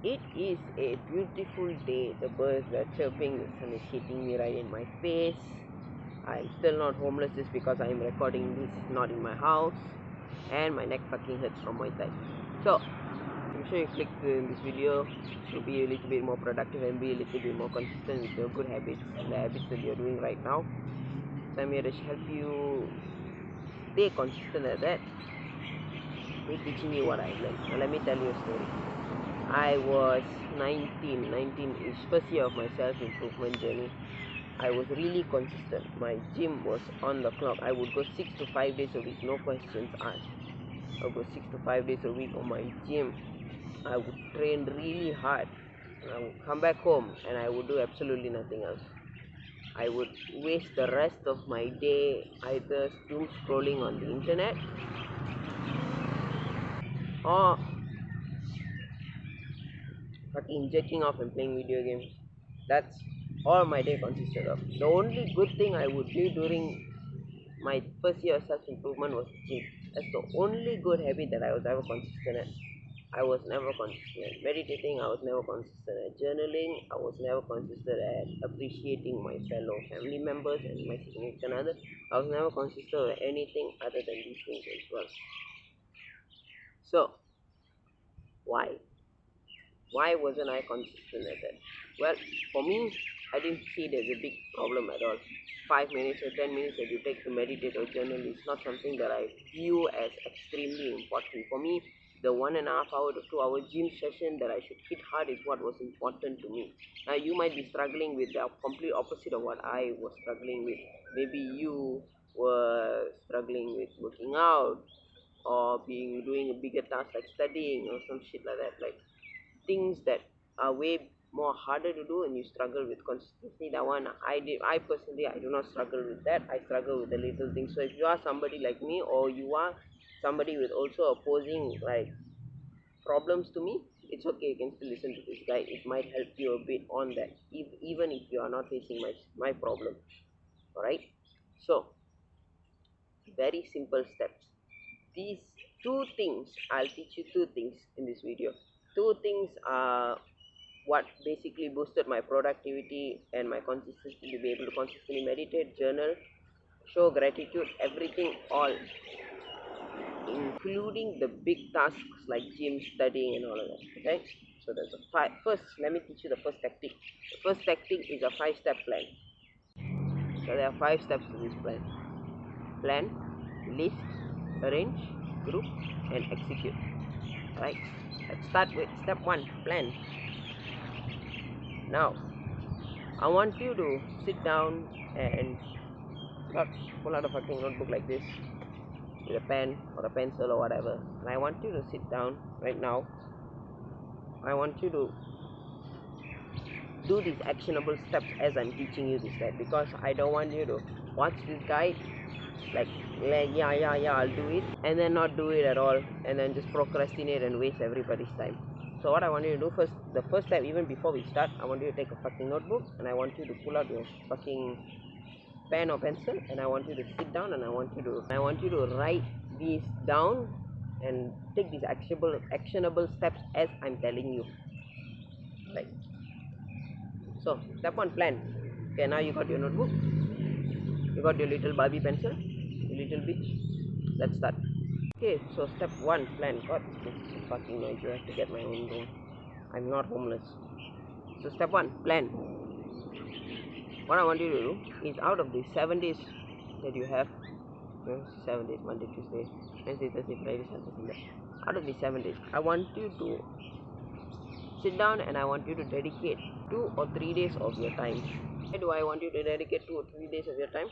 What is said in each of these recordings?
It is a beautiful day. The birds are chirping, the sun is hitting me right in my face. I'm still not homeless just because I'm recording this not in my house, and my neck fucking hurts from my side. So, I'm sure you clicked in this video to be a little bit more productive and be a little bit more consistent with your good habits, the habits that you're doing right now. So, I'm here to help you stay consistent at that. Me teaching you what I've learned. Now, let me tell you a story. I was 19 is first year of my self-improvement journey. I was really consistent. My gym was on the clock. I would go 6 to 5 days a week, no questions asked. I would go 6 to 5 days a week on my gym. I would train really hard. I would come back home and I would do absolutely nothing else. I would waste the rest of my day either doom scrolling on the internet or fucking jerking off and playing video games. That's all my day consisted of. The only good thing I would do during my first year of self-improvement was gym. That's the only good habit that I was ever consistent at. I was never consistent at meditating. I was never consistent at journaling. I was never consistent at appreciating my fellow family members and my significant other. I was never consistent at anything other than these things as well. So, why? Why wasn't I consistent at that? Well, for me, I didn't see it as a big problem at all. 5 minutes or 10 minutes that you take to meditate or journal is not something that I view as extremely important. For me, the 1.5 hour to 2 hour gym session that I should hit hard is what was important to me. Now, you might be struggling with the complete opposite of what I was struggling with. Maybe you were struggling with working out or doing a bigger task like studying or some shit like that. Like things that are way more harder to do and you struggle with consistency. That one I personally I do not struggle with that. I struggle with the little things. So if you are somebody like me or you are somebody with also opposing like problems to me, it's okay, you can still listen to this guy. It might help you a bit on that, even if you are not facing my problem. Alright, so very simple steps. These two things, I'll teach you two things in this video. Two things are what basically boosted my productivity and my consistency to be able to consistently meditate, journal, show gratitude, everything, all including the big tasks like gym, studying, and all of that. Okay, so there's a first, let me teach you the first tactic. The first tactic is a 5-step plan. So there are 5 steps to this plan. Plan, list, arrange, group, and execute. Right, let's start with step 1, plan. Now I want you to sit down and pull out a fucking notebook like this with a pen or a pencil or whatever, and I want you to sit down right now. I want you to do these actionable steps as I'm teaching you this step, because I don't want you to watch this guide like yeah I'll do it and then not do it at all and then just procrastinate and waste everybody's time. So what I want you to do first, the first step, even before we start, I want you to take a fucking notebook and I want you to pull out your fucking pen or pencil and I want you to sit down and I want you to write these down and take these actionable steps as I'm telling you. Right. So step 1, plan. Okay, now you got your notebook, you got your little Barbie pencil, your little bitch. Let's start. Okay, so step 1, plan. God, this is fucking noisy. I have to get my own room. I'm not homeless. So step 1, plan. What I want you to do is, out of the 7 days that you have, 7 days, Monday, Tuesday, Wednesday, Thursday, Friday, Saturday, Sunday. Out of the 7 days, I want you to sit down and I want you to dedicate 2 or 3 days of your time. Why do I want you to dedicate 2 or 3 days of your time?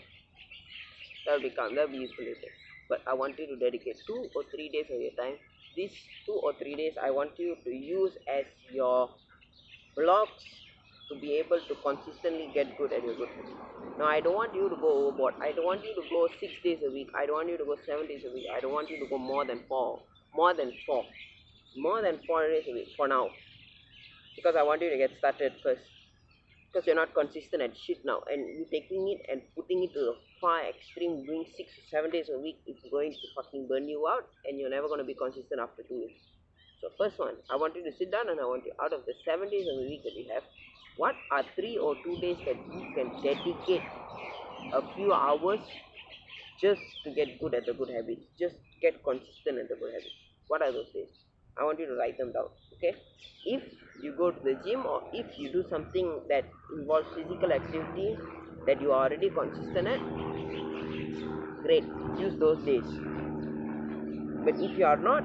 That'll be calm, that'll be useful later. But I want you to dedicate 2 or 3 days of your time. These 2 or 3 days, I want you to use as your blocks to be able to consistently get good at your good things. Now, I don't want you to go overboard. I don't want you to go 6 days a week. I don't want you to go 7 days a week. I don't want you to go more than 4. More than 4 days a week for now, because I want you to get started first, because you're not consistent at shit now, and you taking it and putting it to the far extreme, doing 6 or 7 days a week, it's going to fucking burn you out and you're never going to be consistent after 2 weeks. So first one, I want you to sit down and I want you, out of the 7 days of the week that you have, what are 3 or 2 days that you can dedicate a few hours just to get good at the good habits, just get consistent at the good habits? What are those days? I want you to write them down. Okay, if you go to the gym or if you do something that involves physical activity that you are already consistent at, great, use those days. But if you are not,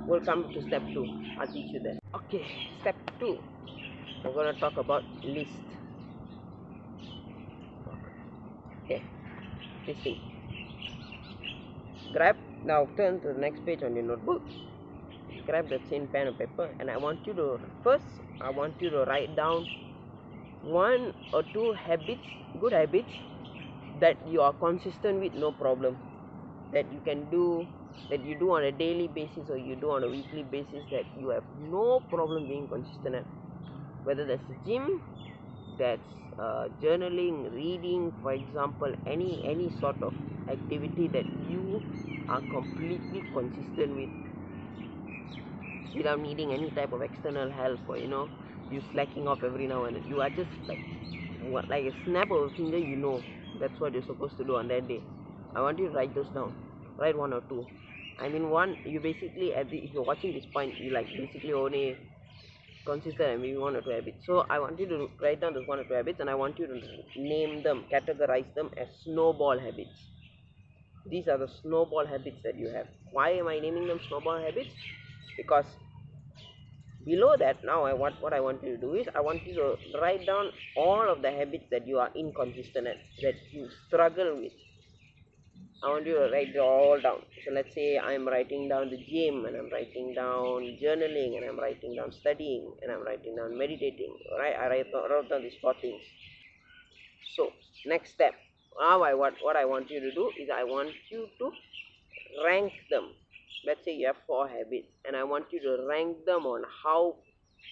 we'll come to step 2. I'll teach you that. Okay, step 2, we're going to talk about list. Okay, listing. Grab, now turn to the next page on your notebook. Grab that same pen and paper, and I want you to write down 1 or 2 habits, good habits, that you are consistent with, no problem, that you can do, that you do on a daily basis or you do on a weekly basis, that you have no problem being consistent at. Whether that's the gym, that's journaling, reading, for example, any sort of activity that you are completely consistent with without needing any type of external help, or you slacking off every now and then. You are just like a snap of a finger, that's what you're supposed to do on that day. I want you to write those down. Write 1 or 2. I mean, one, you basically if you're watching this point, you basically only consistent and maybe 1 or 2 habits. So I want you to write down those 1 or 2 habits, and I want you to name them, categorize them as snowball habits. These are the snowball habits that you have. Why am I naming them snowball habits? Because below that, now what I want you to do is, I want you to write down all of the habits that you are inconsistent at, that you struggle with. I want you to write it all down. So let's say I'm writing down the gym, and I'm writing down journaling, and I'm writing down studying, and I'm writing down meditating. Right? I wrote down these 4 things. So next step. Now what I want you to do is, I want you to rank them. Let's say you have 4 habits, and I want you to rank them on how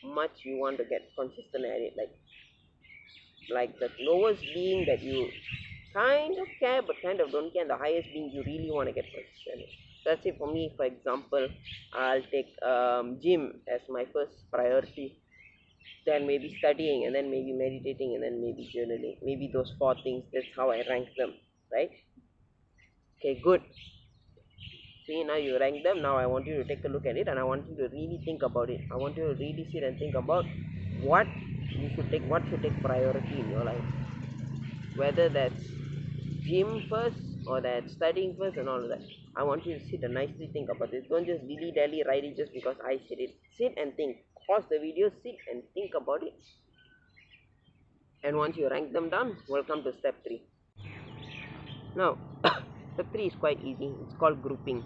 much you want to get consistent at it. Like the lowest being that you kind of care but kind of don't care, and the highest being you really want to get consistent. Let's say for me, for example, I'll take gym as my first priority, then maybe studying, and then maybe meditating, and then maybe journaling. Maybe those 4 things, that's how I rank them, right? Okay, good. See, now you rank them. Now I want you to take a look at it, and I want you to really think about it. I want you to really sit and think about what should take priority in your life, whether that's gym first or that's studying first and all of that. I want you to sit and nicely think about it. Don't just dilly-dally write it just because I said it. Sit and think. Pause the video, sit and think about it. And once you rank them down, we'll come to step 3. Now, step 3 is quite easy. It's called grouping.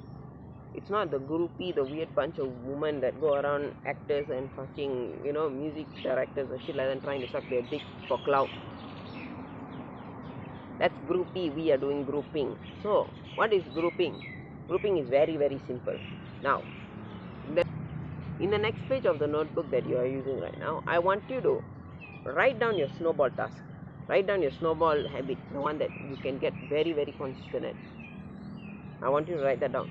It's not the groupie, the weird bunch of women that go around, actors and fucking, music directors or shit like that, trying to suck their dick for clout. That's groupie. We are doing grouping. So what is grouping? Grouping is very, very simple. Now, in the next page of the notebook that you are using right now, I want you to write down your snowball task. Write down your snowball habit, the one that you can get very, very consistent at. I want you to write that down.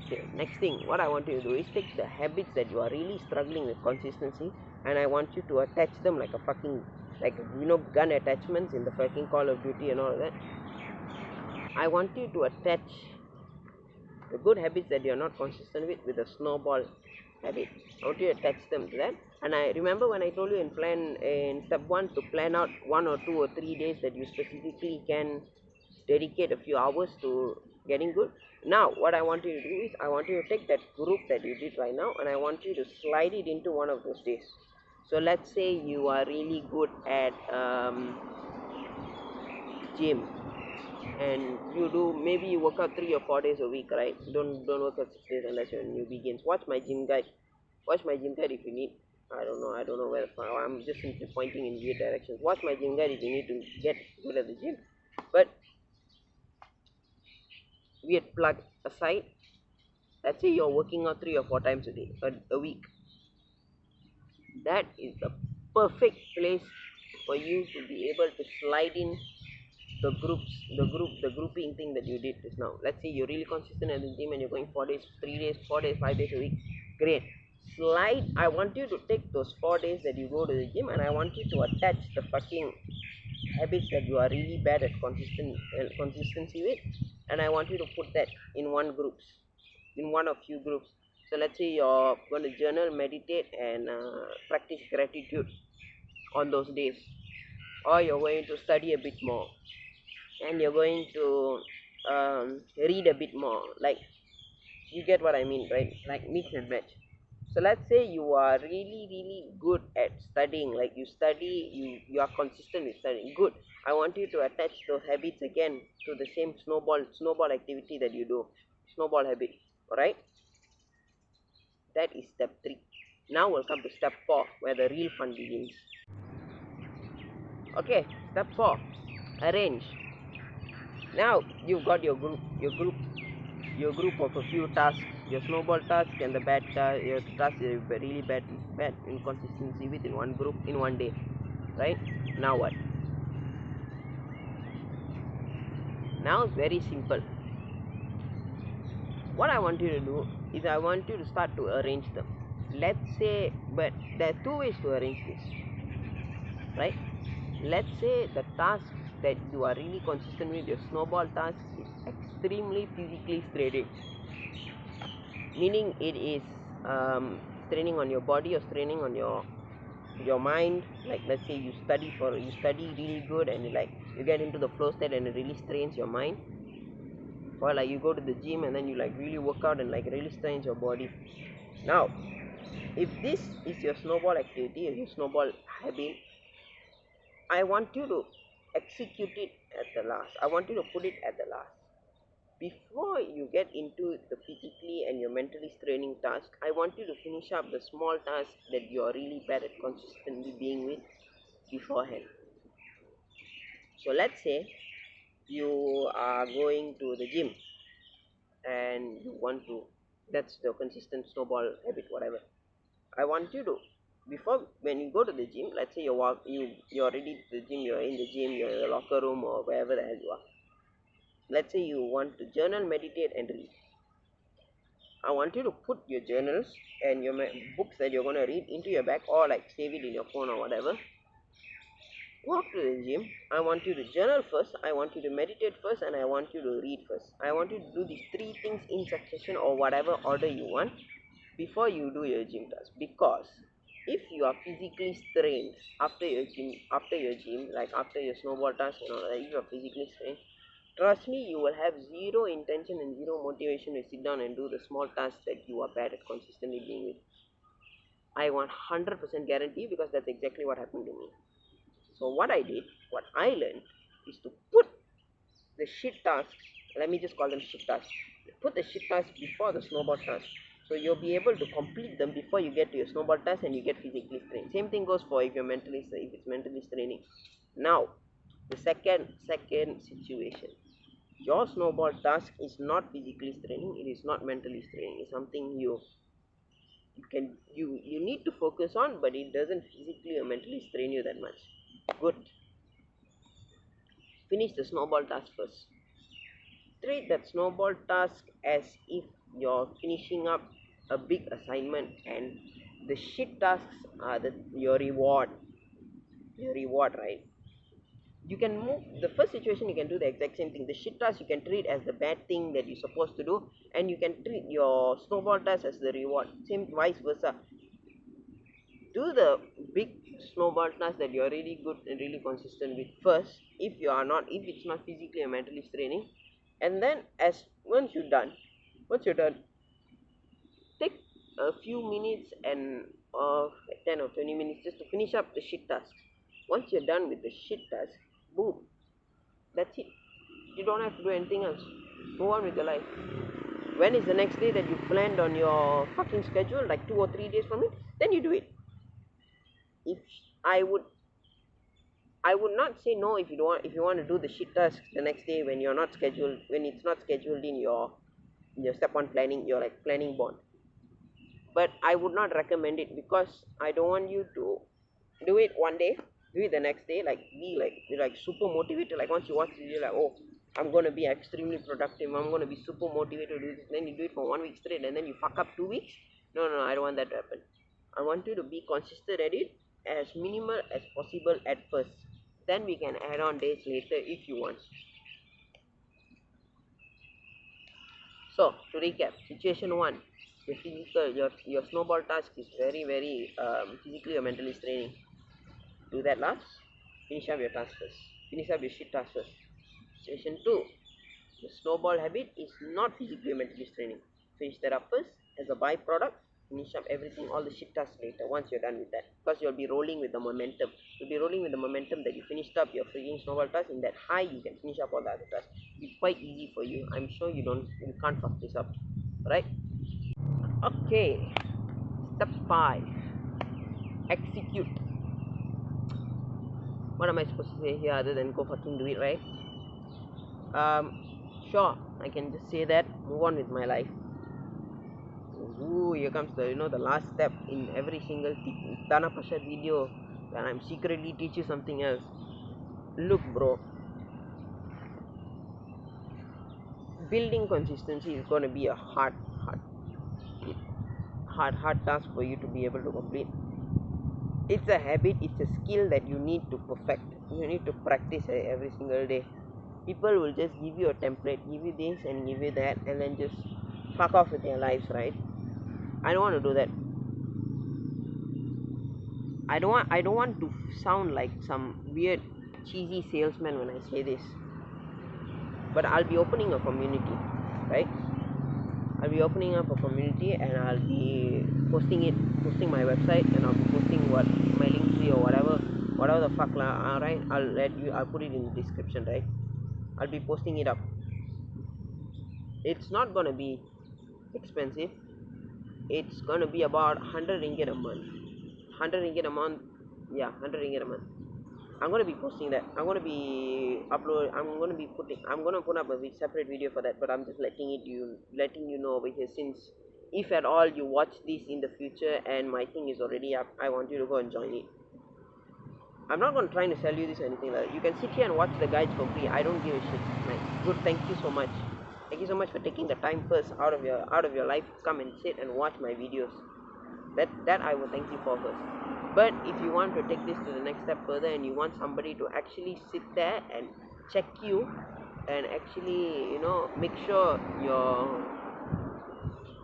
Okay, next thing, what I want you to do is take the habits that you are really struggling with consistency, and I want you to attach them like a fucking, gun attachments in the fucking Call of Duty and all of that. I want you to attach the good habits that you are not consistent with a snowball habit. I want you to attach them to that. And I remember when I told you in step 1 to plan out 1 or 2 or 3 days that you specifically can dedicate a few hours to getting good. Now what I want you to do is, I want you to take that group that you did right now, and I want you to slide it into one of those days. So let's say you are really good at gym, and maybe you work out 3 or 4 days a week, right? Don't work out 6 days unless you're a new begins. Watch my gym guide if you need. I don't know where I'm just simply pointing in weird directions. Watch my gym guide if you need to get good at the gym. But weird plug aside, let's say you're working out 3 or 4 times a week. That is the perfect place for you to be able to slide in the grouping thing that you did just now. Let's say you're really consistent at the gym and you're going 4 days, 3 days, 4 days, 5 days a week. Great. I want you to take those 4 days that you go to the gym, and I want you to attach the fucking habits that you are really bad at consistency with, and I want you to put that in one of few groups. So let's say you're going to journal, meditate, and practice gratitude on those days, or you're going to study a bit more, and you're going to read a bit more. Like, you get what I mean, right? Like, mix and match. So let's say you are really good at studying, like you study, you are consistent with studying. Good. I want you to attach those habits again to the same snowball activity that you do. Snowball habit. Alright? That is step 3. Now we'll come to step 4, where the real fun begins. Okay, step 4. Arrange. Now you've got your group of a few tasks, your snowball task and the bad task, your task is really bad inconsistency within one group in one day, right? Now what? Now it's very simple. What I want you to do is I want you to start to arrange them. Let's say, but there are 2 ways to arrange this, right? Let's say the task that you are really consistent with, your snowball task, is extremely physically straining, meaning it is straining on your body or straining on your mind. Like, let's say you study really good, and you get into the flow state and it really strains your mind, or like you go to the gym and then you like really work out and like really strains your body. Now, if this is your snowball activity, your snowball habit, I want you to execute it at the last. I want you to put it at the last. Before you get into the physically and your mentally straining task, I want you to finish up the small task that you are really bad at consistently being with beforehand. So let's say you are going to the gym and you want to, that's the consistent snowball habit, whatever. I want you to, before, when you go to the gym, let's say you're already to the gym, you're in the gym, you're in the locker room or wherever the hell you are. Let's say you want to journal, meditate, and read. I want you to put your journals and your books that you're going to read into your bag, or like save it in your phone or whatever. Walk to the gym. I want you to journal first, I want you to meditate first, and I want you to read first. I want you to do these 3 things in succession or whatever order you want before you do your gym task. Because if you are physically strained after your gym, like after your snowball task and all that, if you are physically strained, trust me, you will have zero intention and zero motivation to sit down and do the small tasks that you are bad at consistently being with. I 100% guarantee, because that's exactly what happened to me. So what I learned is to put the shit tasks, let me just call them shit tasks, put the shit tasks before the snowball task. So you'll be able to complete them before you get to your snowball task and you get physically strained. Same thing goes for if it's mentally straining. Now, the second situation. Your snowball task is not physically straining, it is not mentally straining. It's something you need to focus on, but it doesn't physically or mentally strain you that much. Good. Finish the snowball task first. Treat that snowball task as if you're finishing up a big assignment, and the shit tasks are your reward. Your reward, right? You can move the first situation, you can do the exact same thing. The shit task you can treat as the bad thing that you're supposed to do, and you can treat your snowball task as the reward. Same vice versa. Do the big snowball task that you're really good and really consistent with first, if it's not physically or mentally straining. And then once you're done, take a few minutes and 10 or 20 minutes just to finish up the shit task. Once you're done with the shit task, boom, that's it. You don't have to do anything else. Move on with your life. When is the next day that you planned on your fucking schedule, like 2 or 3 days from it, then you do it. If I would not say no if you want to do the shit task the next day when it's not scheduled in your step 1 planning, your like planning board. But I would not recommend it, because I don't want you to do it one day, do it the next day, like be like super motivated. Like once you watch it, you're like, oh, I'm gonna be extremely productive, I'm gonna be super motivated to do this. Then you do it for 1 week straight, and then you fuck up 2 weeks. No, no, I don't want that to happen. I want you to be consistent at it as minimal as possible at first. Then we can add on days later if you want. So to recap, situation one, your snowball task is very physically or mentally straining. Do that last. Finish up your task first. Finish up your shit task first. Situation two, the snowball habit is not physically or mentally straining. Finish that up first. As a byproduct, finish up everything, all the shit tasks later once you're done with that. Because you'll be rolling with the momentum. You'll be rolling with the momentum that you finished up your freaking snowball task. In that high, you can finish up all the other tasks. It's quite easy for you. I'm sure you can't fuck this up. Right? Okay. Step 5. Execute. What am I supposed to say here other than go fucking do it, right? Sure, I can just say that, move on with my life. Ooh, here comes the last step in every single Dana Pasha video, that I'm secretly teach you something else. Look, bro, building consistency is going to be a hard task for you to be able to complete. It's a habit, it's a skill that you need to perfect. You need to practice it every single day. People will just give you a template, give you this and give you that, and then just fuck off with their lives, right? I don't want to do that. I don't want to sound like some weird cheesy salesman when I say this. But I'll be opening a community, right? I'll be opening up a community and I'll be posting my website, and I'll be posting my link tree or whatever the fuck lah. Alright, I'll put it in the description, right? I'll be posting it up. It's not gonna be expensive. It's gonna be about 100 ringgit a month. 100 ringgit a month. Yeah, 100 ringgit a month. I'm gonna be posting that. I'm gonna put up a separate video for that, but I'm just letting you know over here, since if at all you watch this in the future and my thing is already up, I want you to go and join it. I'm not gonna try to sell you this or anything like that. You can sit here and watch the guides for free. I don't give a shit. Like, good, thank you so much. Thank you so much for taking the time first out of your life to come and sit and watch my videos. That I will thank you for first. But if you want to take this to the next step further and you want somebody to actually sit there and check you and actually make sure you're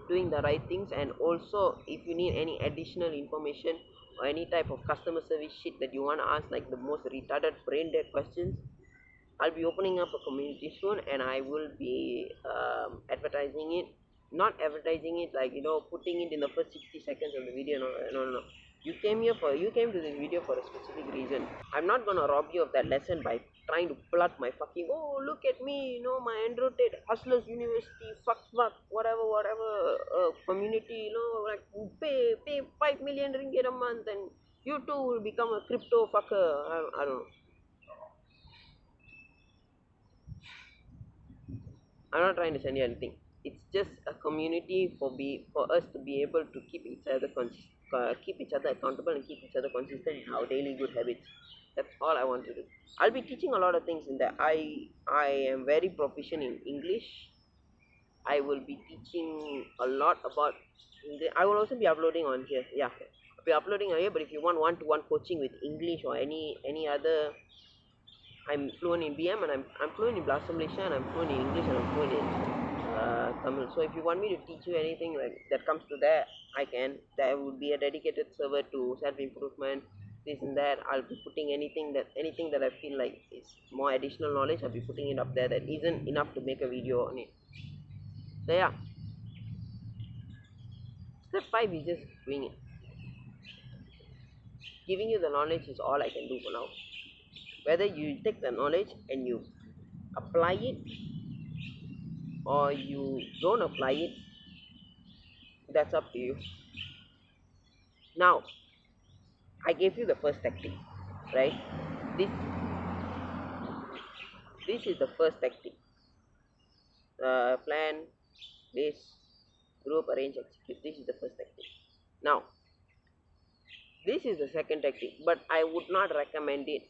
doing the right things, and also if you need any additional information or any type of customer service shit that you want to ask, like the most retarded brain dead questions, I'll be opening up a community soon, and I will be advertising it. Not advertising it like putting it in the first 60 seconds of the video. No. You came to this video for a specific reason. I'm not gonna rob you of that lesson by trying to plug my fucking, oh look at me, my Andrew Tate Hustlers University fuck whatever community, like pay 5 million ringgit a month and you too will become a crypto fucker. I don't know. I'm not trying to send you anything. It's just a community for us to be able to keep each other accountable and keep each other consistent in our daily good habits. That's all I want to do. I'll be teaching a lot of things in there. I am very proficient in English. I will be teaching a lot about English. I will also be uploading on here. Yeah, I'll be uploading on here. But if you want one-to-one coaching with English or any other, I'm fluent in BM, and I'm fluent in Blossom Malaysia, and I'm fluent in English, and I'm fluent in Tamil. So if you want me to teach you anything like that comes to that, I can. There would be a dedicated server to self-improvement, this and that. I'll be putting anything that I feel like is more additional knowledge. I'll be putting it up there that isn't enough to make a video on it. So yeah, step 5 is just doing it. Giving you the knowledge is all I can do for now. Whether you take the knowledge and you apply it or you don't apply it, that's up to you. Now, I gave you the first tactic, right? This is the first tactic. Plan, this, group, arrange, execute. This is the first tactic. Now, this is the second tactic, but I would not recommend it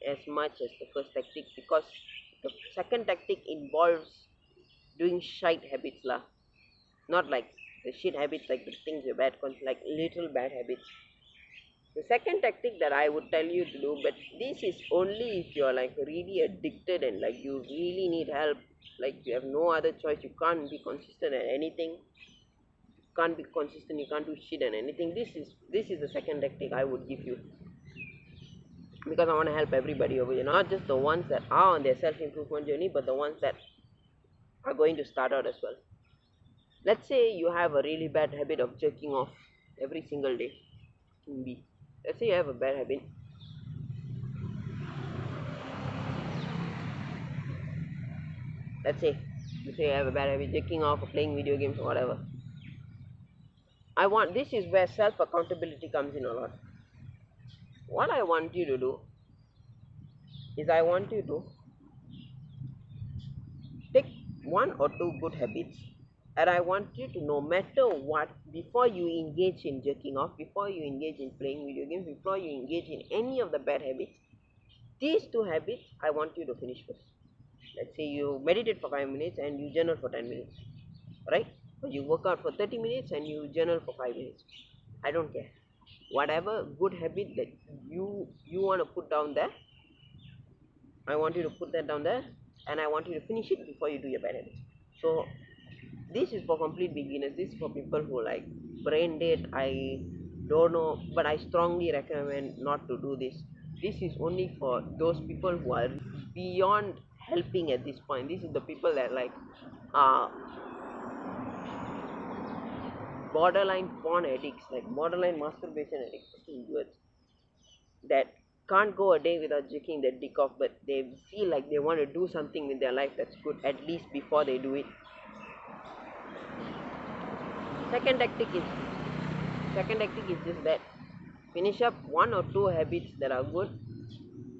as much as the first tactic, because the second tactic involves doing shite habits lah. Not like the shit habits, like the things you're bad, like little bad habits. The second tactic that I would tell you to do, but this is only if you're like really addicted and like you really need help, like you have no other choice, you can't be consistent at anything, you can't be consistent, you can't do shit and anything. This is the second tactic I would give you, because I want to help everybody over here, not just the ones that are on their self-improvement journey, but the ones that are going to start out as well. Let's say you have a really bad habit of jerking off every single day. Let's say you have a bad habit. Let's say you have a bad habit jerking off or playing video games or whatever. This is where self accountability comes in a lot. What I want you to do is I want you to take one or two good habits, and I want you to, no matter what, before you engage in jerking off, before you engage in playing video games, before you engage in any of the bad habits, these two habits I want you to finish first. Let's say you meditate for 5 minutes and you journal for 10 minutes, right? Or you work out for 30 minutes and you journal for 5 minutes. I don't care. Whatever good habit that you want to put down there, I want you to put that down there, and I want you to finish it before you do your bad habits. So this is for complete beginners. This is for people who like brain dead. I don't know, but I strongly recommend not to do this. This is only for those people who are beyond helping at this point. This is the people that like uh borderline porn addicts, like borderline masturbation addicts, that can't go a day without jerking their dick off, but they feel like they want to do something with their life that's good at least before they do it. Second tactic is just that: finish up one or two habits that are good,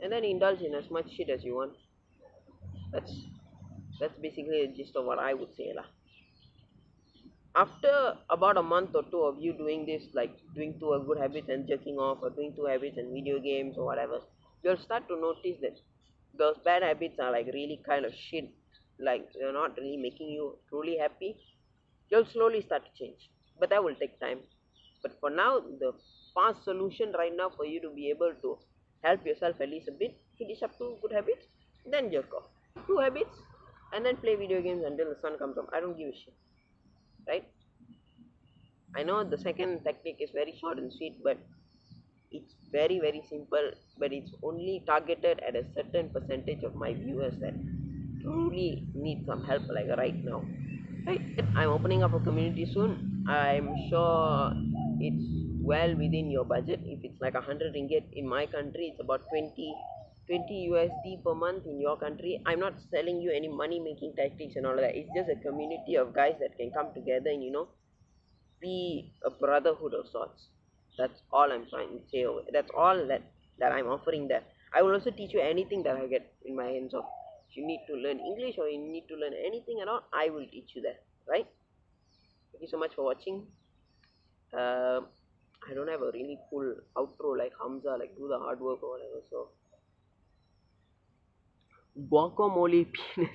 and then indulge in as much shit as you want. That's basically the gist of what I would say lah. After about a month or two of you doing this, like doing two good habits and jerking off, or doing two habits and video games or whatever, you'll start to notice that those bad habits are like really kind of shit, like they're not really making you truly happy. You'll slowly start to change, but that will take time. But for now, the fast solution right now for you to be able to help yourself at least a bit, finish up two good habits, then jerk off. Two habits, and then play video games until the sun comes up. I don't give a shit, right? I know the second tactic is very short and sweet, but it's very very simple, but it's only targeted at a certain percentage of my viewers that truly need some help, like right now. Right, I'm opening up a community soon. I'm sure it's well within your budget. If it's like 100 ringgit in my country, it's about 20 USD per month in your country. I'm not selling you any money making tactics and all of that. It's just a community of guys that can come together and be a brotherhood of sorts. That's all I'm trying to say over. That's all that I'm offering there. I will also teach you anything that I get in my hands of. If you need to learn English or you need to learn anything at all, I will teach you that, right? Thank you so much for watching. I don't have a really cool outro like Hamza, like do the hard work or whatever. So guacamole penis.